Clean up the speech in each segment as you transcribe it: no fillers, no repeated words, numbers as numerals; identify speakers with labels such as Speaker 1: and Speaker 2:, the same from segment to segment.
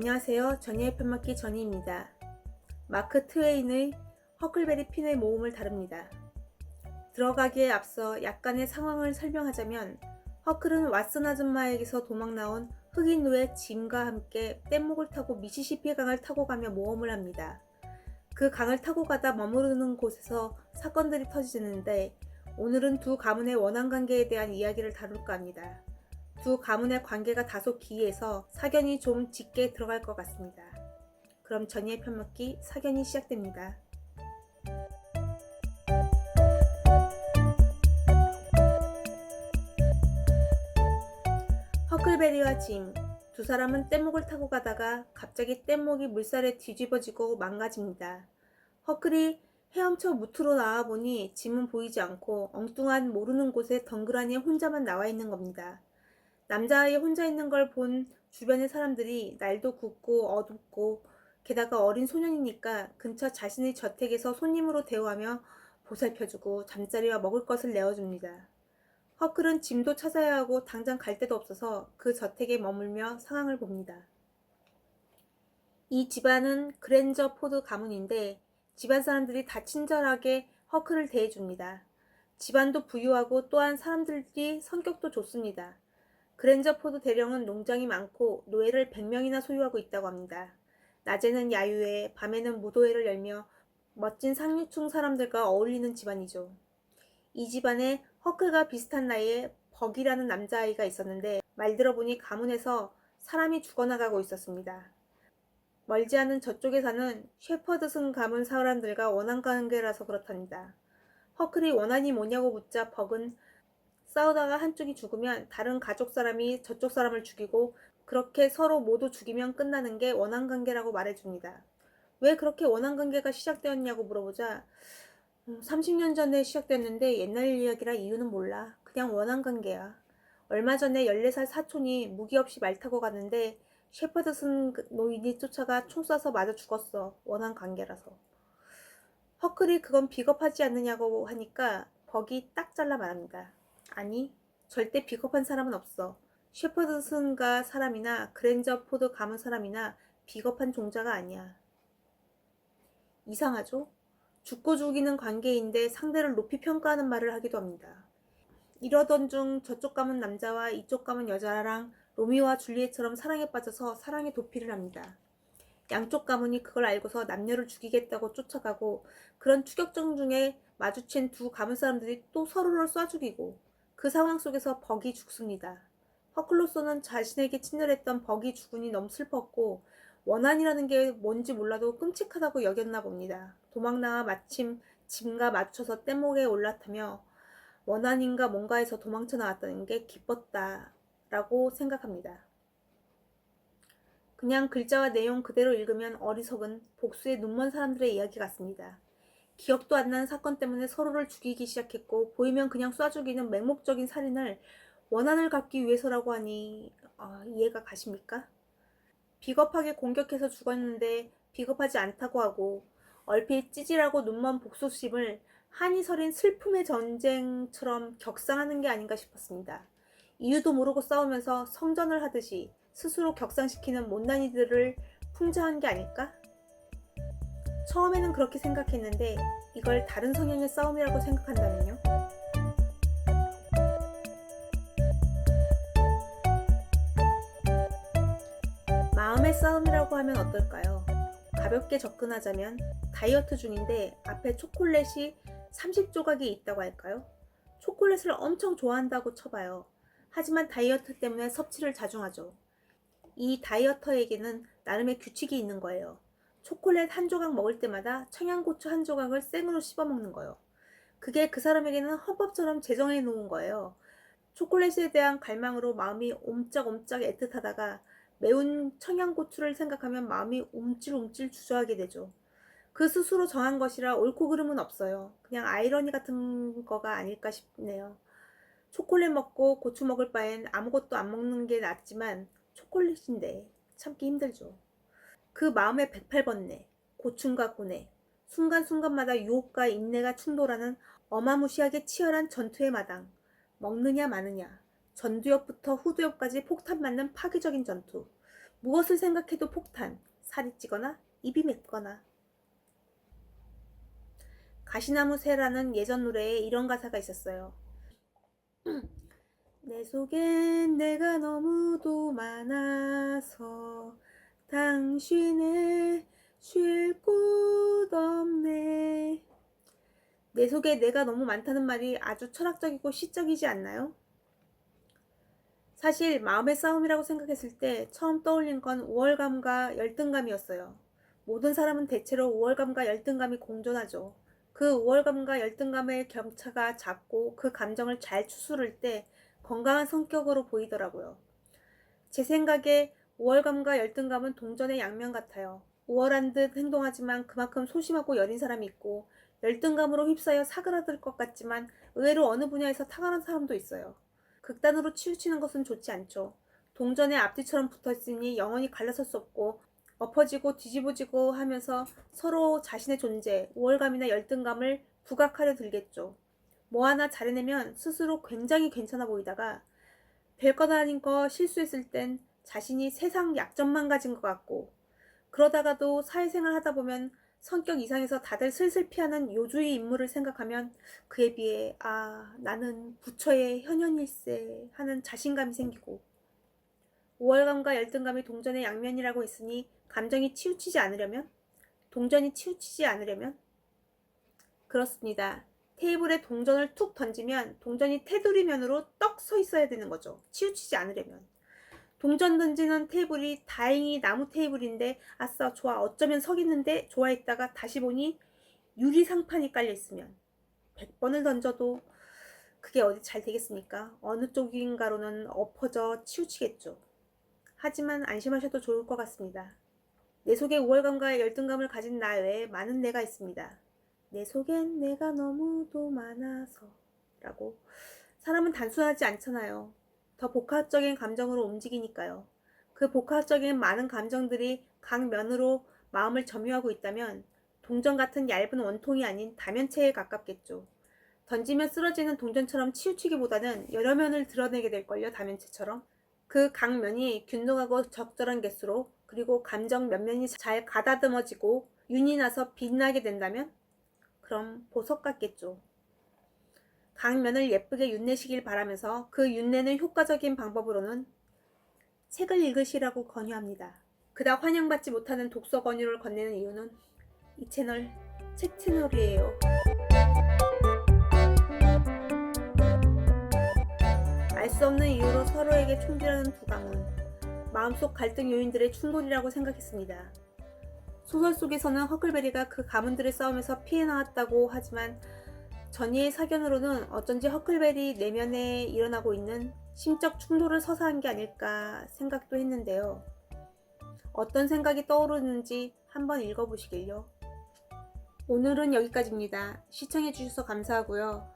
Speaker 1: 안녕하세요. 전희의 편먹기 전희입니다. 마크 트웨인의 허클베리 핀의 모험을 다룹니다. 들어가기에 앞서 약간의 상황을 설명하자면 허클은 왓슨 아줌마에게서 도망나온 흑인 노예 짐과 함께 뗏목을 타고 미시시피 강을 타고 가며 모험을 합니다. 그 강을 타고 가다 머무르는 곳에서 사건들이 터지는데 오늘은 두 가문의 원한관계에 대한 이야기를 다룰까 합니다. 두 가문의 관계가 다소 기이해서 사견이 좀 짙게 들어갈 것 같습니다. 그럼 전희의 편먹기 사견이 시작됩니다. 허클베리와 짐, 두 사람은 뗏목을 타고 가다가 갑자기 뗏목이 물살에 뒤집어지고 망가집니다. 허클이 헤엄쳐 무트로 나와보니 짐은 보이지 않고 엉뚱한 모르는 곳에 덩그러니 혼자만 나와 있는 겁니다. 남자아이 혼자 있는 걸 본 주변의 사람들이 날도 굽고 어둡고 게다가 어린 소년이니까 근처 자신의 저택에서 손님으로 대우하며 보살펴주고 잠자리와 먹을 것을 내어줍니다. 허클은 짐도 찾아야 하고 당장 갈 데도 없어서 그 저택에 머물며 상황을 봅니다. 이 집안은 그랜저 포드 가문인데 집안 사람들이 다 친절하게 허클을 대해줍니다. 집안도 부유하고 또한 사람들이 성격도 좋습니다. 그랜저 포드 대령은 농장이 많고 노예를 100명이나 소유하고 있다고 합니다. 낮에는 야유회, 밤에는 무도회를 열며 멋진 상류층 사람들과 어울리는 집안이죠. 이 집안에 허클과 비슷한 나이에 벅이라는 남자아이가 있었는데 말 들어보니 가문에서 사람이 죽어나가고 있었습니다. 멀지 않은 저쪽에 사는 셰퍼드슨 가문 사람들과 원한관계라서 그렇답니다. 허클이 원한이 뭐냐고 묻자 벅은 싸우다가 한쪽이 죽으면 다른 가족 사람이 저쪽 사람을 죽이고 그렇게 서로 모두 죽이면 끝나는 게 원한관계라고 말해줍니다. 왜 그렇게 원한관계가 시작되었냐고 물어보자 30년 전에 시작됐는데 옛날 이야기라 이유는 몰라. 그냥 원한관계야. 얼마 전에 14살 사촌이 무기 없이 말 타고 갔는데 셰퍼드슨 노인이 쫓아가 총 쏴서 맞아 죽었어. 원한관계라서. 허클이 그건 비겁하지 않느냐고 하니까 벅이 딱 잘라 말합니다. 아니, 절대 비겁한 사람은 없어. 셰퍼드슨가 사람이나 그랜저 포드 가문 사람이나 비겁한 종자가 아니야. 이상하죠? 죽고 죽이는 관계인데 상대를 높이 평가하는 말을 하기도 합니다. 이러던 중 저쪽 가문 남자와 이쪽 가문 여자랑 로미오와 줄리엣처럼 사랑에 빠져서 사랑의 도피를 합니다. 양쪽 가문이 그걸 알고서 남녀를 죽이겠다고 쫓아가고 그런 추격전 중에 마주친 두 가문 사람들이 또 서로를 쏴 죽이고 그 상황 속에서 벅이 죽습니다. 허클로서는 자신에게 친절했던 벅이 죽으니 너무 슬펐고 원한이라는 게 뭔지 몰라도 끔찍하다고 여겼나 봅니다. 도망나와 마침 짐과 맞춰서 뗏목에 올라타며 원한인가 뭔가에서 도망쳐 나왔다는 게 기뻤다라고 생각합니다. 그냥 글자와 내용 그대로 읽으면 어리석은 복수의 눈먼 사람들의 이야기 같습니다. 기억도 안 나는 사건 때문에 서로를 죽이기 시작했고 보이면 그냥 쏴 죽이는 맹목적인 살인을 원한을 갚기 위해서라고 하니 이해가 가십니까? 비겁하게 공격해서 죽었는데 비겁하지 않다고 하고 얼핏 찌질하고 눈먼 복수심을 한이 서린 슬픔의 전쟁처럼 격상하는 게 아닌가 싶었습니다. 이유도 모르고 싸우면서 성전을 하듯이 스스로 격상시키는 못난이들을 풍자한 게 아닐까? 처음에는 그렇게 생각했는데 이걸 다른 성향의 싸움이라고 생각한다면요? 마음의 싸움이라고 하면 어떨까요? 가볍게 접근하자면 다이어트 중인데 앞에 초콜릿이 30조각이 있다고 할까요? 초콜릿을 엄청 좋아한다고 쳐봐요. 하지만 다이어트 때문에 섭취를 자중하죠. 이 다이어터에게는 나름의 규칙이 있는 거예요. 초콜릿 한 조각 먹을 때마다 청양고추 한 조각을 생으로 씹어 먹는 거예요. 그게 그 사람에게는 헌법처럼 제정해 놓은 거예요. 초콜릿에 대한 갈망으로 마음이 옴짝옴짝 애틋하다가 매운 청양고추를 생각하면 마음이 움찔움찔 주저하게 되죠. 그 스스로 정한 것이라 옳고 그름은 없어요. 그냥 아이러니 같은 거가 아닐까 싶네요. 초콜릿 먹고 고추 먹을 바엔 아무것도 안 먹는 게 낫지만 초콜릿인데 참기 힘들죠. 그 마음의 108번뇌, 고충과 고뇌, 순간순간마다 유혹과 인내가 충돌하는 어마무시하게 치열한 전투의 마당, 먹느냐 마느냐, 전두엽부터 후두엽까지 폭탄 맞는 파괴적인 전투. 무엇을 생각해도 폭탄, 살이 찌거나 입이 맵거나. 가시나무 새라는 예전 노래에 이런 가사가 있었어요. 내 속엔 내가 너무도 많아서 당신의 쉴 곳 없네. 내 속에 내가 너무 많다는 말이 아주 철학적이고 시적이지 않나요? 사실 마음의 싸움이라고 생각했을 때 처음 떠올린 건 우월감과 열등감이었어요. 모든 사람은 대체로 우월감과 열등감이 공존하죠. 그 우월감과 열등감의 격차가 작고 그 감정을 잘 추스를 때 건강한 성격으로 보이더라고요. 제 생각에 우월감과 열등감은 동전의 양면 같아요. 우월한 듯 행동하지만 그만큼 소심하고 여린 사람이 있고, 열등감으로 휩싸여 사그라들 것 같지만 의외로 어느 분야에서 탁월한 사람도 있어요. 극단으로 치우치는 것은 좋지 않죠. 동전의 앞뒤처럼 붙어있으니 영원히 갈라설 수 없고, 엎어지고 뒤집어지고 하면서 서로 자신의 존재, 우월감이나 열등감을 부각하려 들겠죠. 뭐 하나 잘해내면 스스로 굉장히 괜찮아 보이다가 별것 아닌 거 실수했을 땐 자신이 세상 약점만 가진 것 같고, 그러다가도 사회생활 하다 보면 성격 이상해서 다들 슬슬 피하는 요주의 인물을 생각하면 그에 비해 나는 부처의 현현일세 하는 자신감이 생기고, 우월감과 열등감이 동전의 양면이라고 했으니 감정이 치우치지 않으려면, 동전이 치우치지 않으려면, 그렇습니다. 테이블에 동전을 툭 던지면 동전이 테두리면으로 떡 서 있어야 되는 거죠. 치우치지 않으려면. 동전 던지는 테이블이 다행히 나무 테이블인데 아싸 좋아 어쩌면 서겠는데 좋아했다가 다시 보니 유리 상판이 깔려 있으면 100번을 던져도 그게 어디 잘 되겠습니까? 어느 쪽인가로는 엎어져 치우치겠죠. 하지만 안심하셔도 좋을 것 같습니다. 내 속에 우월감과 열등감을 가진 나 외에 많은 내가 있습니다. 내 속엔 내가 너무도 많아서 라고. 사람은 단순하지 않잖아요. 더 복합적인 감정으로 움직이니까요. 그 복합적인 많은 감정들이 각 면으로 마음을 점유하고 있다면 동전 같은 얇은 원통이 아닌 다면체에 가깝겠죠. 던지면 쓰러지는 동전처럼 치우치기보다는 여러 면을 드러내게 될걸요, 다면체처럼. 그 각 면이 균등하고 적절한 개수로, 그리고 감정 몇 면이 잘 가다듬어지고 윤이 나서 빛나게 된다면 그럼 보석 같겠죠. 각 면을 예쁘게 윤내시길 바라면서 그 윤내는 효과적인 방법으로는 책을 읽으시라고 권유합니다. 그닥 환영받지 못하는 독서 권유를 건네는 이유는 이 채널 책 채널이에요. 알 수 없는 이유로 서로에게 충돌하는 두 가문, 마음속 갈등 요인들의 충돌이라고 생각했습니다. 소설 속에서는 허클베리가 그 가문들의 싸움에서 피해 나왔다고 하지만 전이의 사견으로는 어쩐지 허클베리 내면에 일어나고 있는 심적 충돌을 서사한 게 아닐까 생각도 했는데요. 어떤 생각이 떠오르는지 한번 읽어보시길요. 오늘은 여기까지입니다. 시청해주셔서 감사하고요.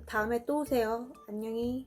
Speaker 1: 다음에 또 오세요. 안녕히.